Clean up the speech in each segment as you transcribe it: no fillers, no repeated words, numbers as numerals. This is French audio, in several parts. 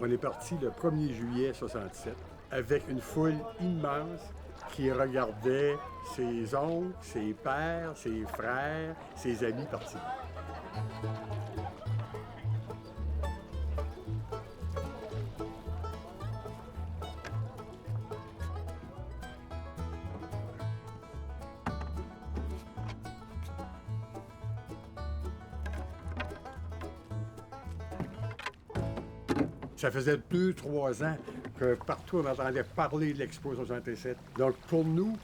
On est parti le 1er juillet 67 avec une foule immense qui regardait ses oncles, ses pères, ses frères, ses amis partis. Ça faisait 2-3 ans que partout on entendait parler de l'Expo 67. Donc pour nous,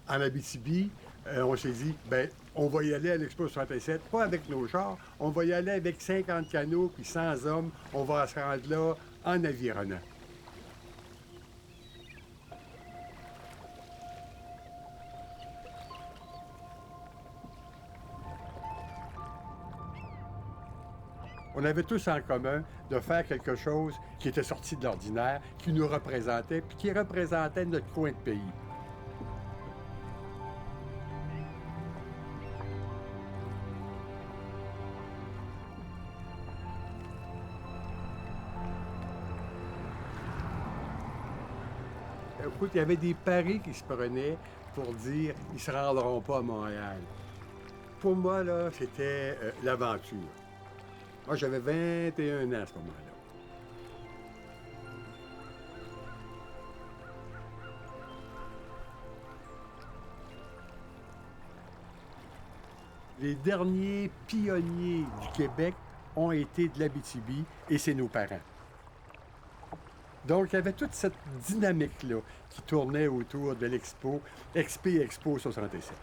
en Abitibi, on s'est dit, ben, on va y aller à l'Expo 67, pas avec nos chars, on va y aller avec 50 canots puis 100 hommes, on va se rendre là en avironnant. On avait tous en commun de faire quelque chose qui était sorti de l'ordinaire, qui nous représentait, puis qui représentait notre coin de pays. Écoute, il y avait des paris qui se prenaient pour dire ils ne se rendront pas à Montréal. Pour moi, là, c'était l'aventure. Moi, j'avais 21 ans à ce moment-là. Les derniers pionniers du Québec ont été de l'Abitibi et c'est nos parents. Donc, il y avait toute cette dynamique-là qui tournait autour de l'Expo, Expo 67.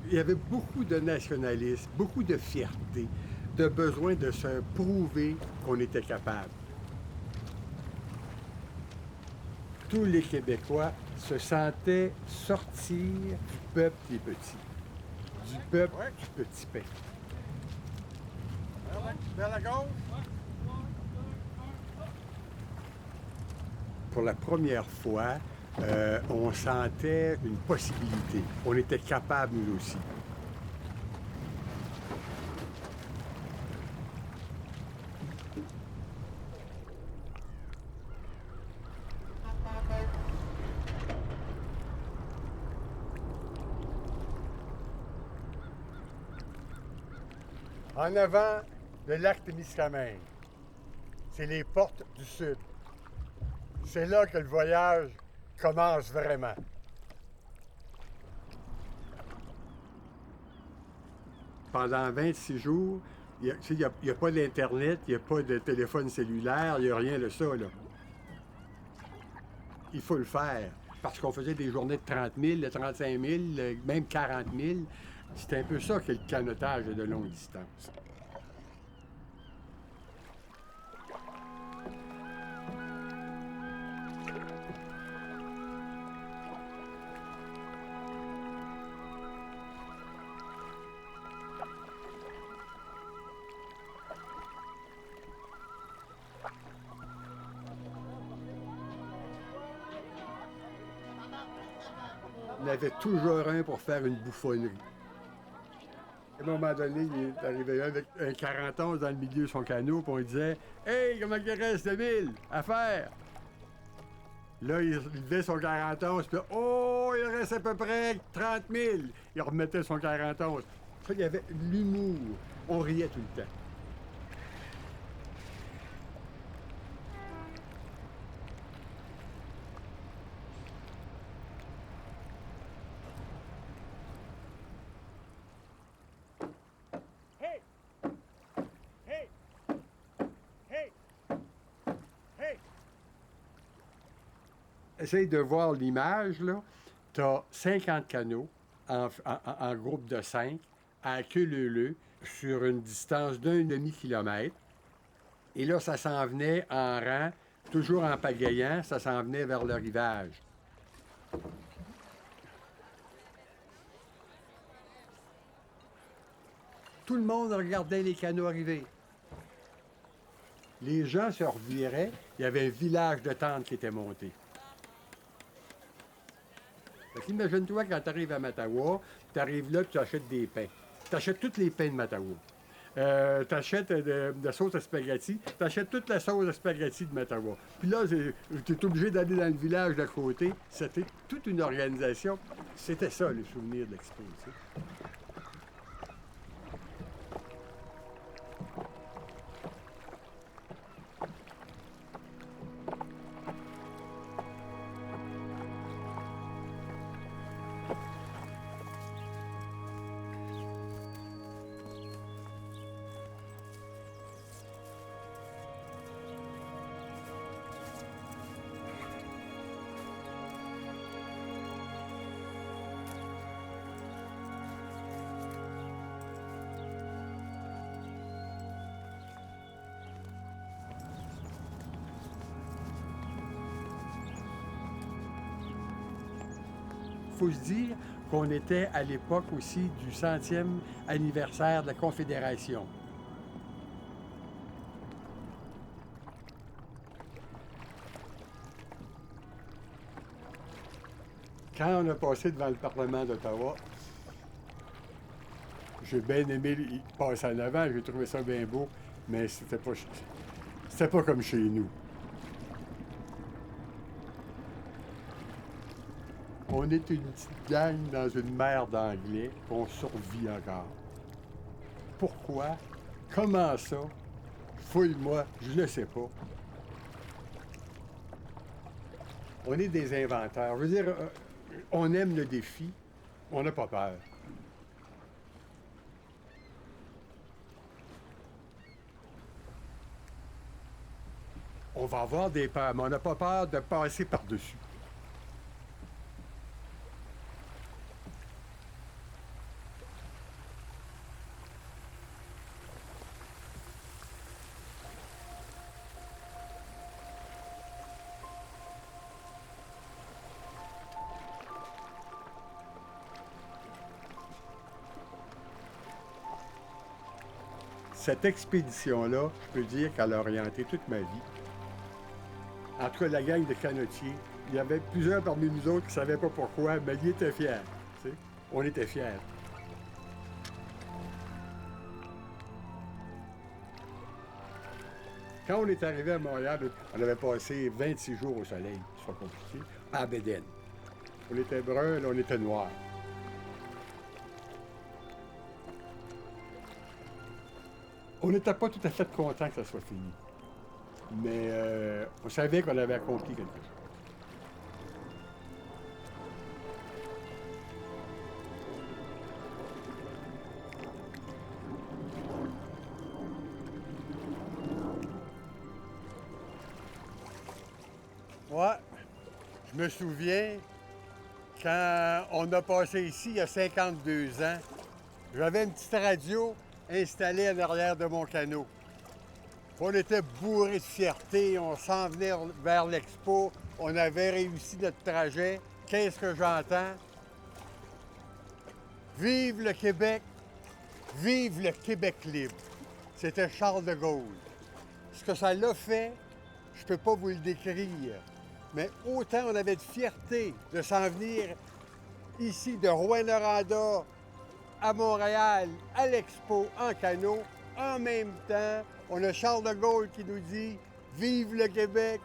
Il y avait beaucoup de nationalisme, beaucoup de fierté, de besoin de se prouver qu'on était capable. Tous les Québécois se sentaient sortir du peuple des petits, du peuple du petit pain. Vers la gauche. Pour la première fois, on sentait une possibilité. On était capable, nous aussi. En avant, le lac Témiscamingue. C'est les portes du sud. C'est là que le voyage commence vraiment. Pendant 26 jours, il n'y a pas d'Internet, il n'y a pas de téléphone cellulaire, il n'y a rien de ça, là. Il faut le faire, parce qu'on faisait des journées de 30 000, de 35 000, même 40 000. C'est un peu ça que le canotage de longue distance. Il y en avait toujours un pour faire une bouffonnerie. À un moment donné, il est arrivé là avec un 41 dans le milieu de son canot, puis on lui disait « Hey, comment il reste de 1000 à faire? » Là, il levait son 41, puis oh, il reste à peu près 30 000. Il remettait son 41. Ça, il y avait l'humour. On riait tout le temps. Hey! Hey! Hey! Hey! Essaye de voir l'image, là. Tu as 50 canots en groupe de 5 à queue leu-leu sur une distance d'un demi-kilomètre. Et là, ça s'en venait en rang, toujours en pagayant, ça s'en venait vers le rivage. Tout le monde regardait les canots arriver. Les gens se reviraient, il y avait un village de tentes qui était monté. Fait qu'imagine-toi quand tu arrives à Mattawa, tu arrives là, tu achètes des pains. Tu achètes tous les pains de Mattawa. Tu achètes de la sauce à spaghetti, tu achètes toute la sauce à spaghetti de Mattawa. Puis là, tu es obligé d'aller dans le village d'à côté. C'était toute une organisation. C'était ça, le souvenir de l'expo. Tu sais. Il faut se dire qu'on était à l'époque aussi du 100e anniversaire de la Confédération. Quand on a passé devant le Parlement d'Ottawa, j'ai bien aimé passer en avant, j'ai trouvé ça bien beau, mais c'était pas comme chez nous. On est une petite gang dans une mer d'anglais, qu'on survit encore. Pourquoi? Comment ça? Fouille-moi, je ne sais pas. On est des inventeurs. Je veux dire, on aime le défi, on n'a pas peur. On va avoir des peurs, mais on n'a pas peur de passer par-dessus. Cette expédition-là, je peux dire qu'elle a orienté toute ma vie. En tout cas, la gang de canotiers, il y avait plusieurs parmi nous autres qui ne savaient pas pourquoi, mais ils étaient fiers. Tu sais. On était fiers. Quand on est arrivé à Montréal, on avait passé 26 jours au soleil, c'est pas compliqué, à Bédène. On était brun, là, on était noir. On n'était pas tout à fait content que ça soit fini. Mais on savait qu'on avait accompli quelque chose. Ouais, je me souviens, quand on a passé ici il y a 52 ans, j'avais une petite radio installée en arrière de mon canot. On était bourrés de fierté, on s'en venait vers l'expo, on avait réussi notre trajet. Qu'est-ce que j'entends? Vive le Québec, vive le Québec libre. C'était Charles de Gaulle. Ce que ça l'a fait, je ne peux pas vous le décrire. Mais autant on avait de fierté de s'en venir ici de Rouyn-Noranda à Montréal, à l'Expo, en canot. En même temps, on a Charles de Gaulle qui nous dit « Vive le Québec,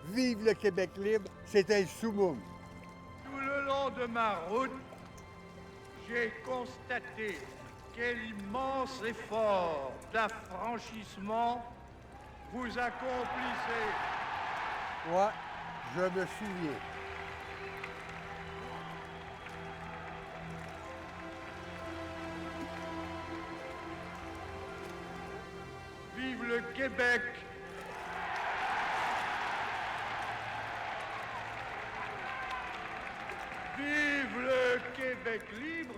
vive le Québec libre », c'était le summum. Tout le long de ma route, j'ai constaté quel immense effort d'affranchissement vous accomplissez. Ouais, je me souviens. Vive le Québec! Vive le Québec libre!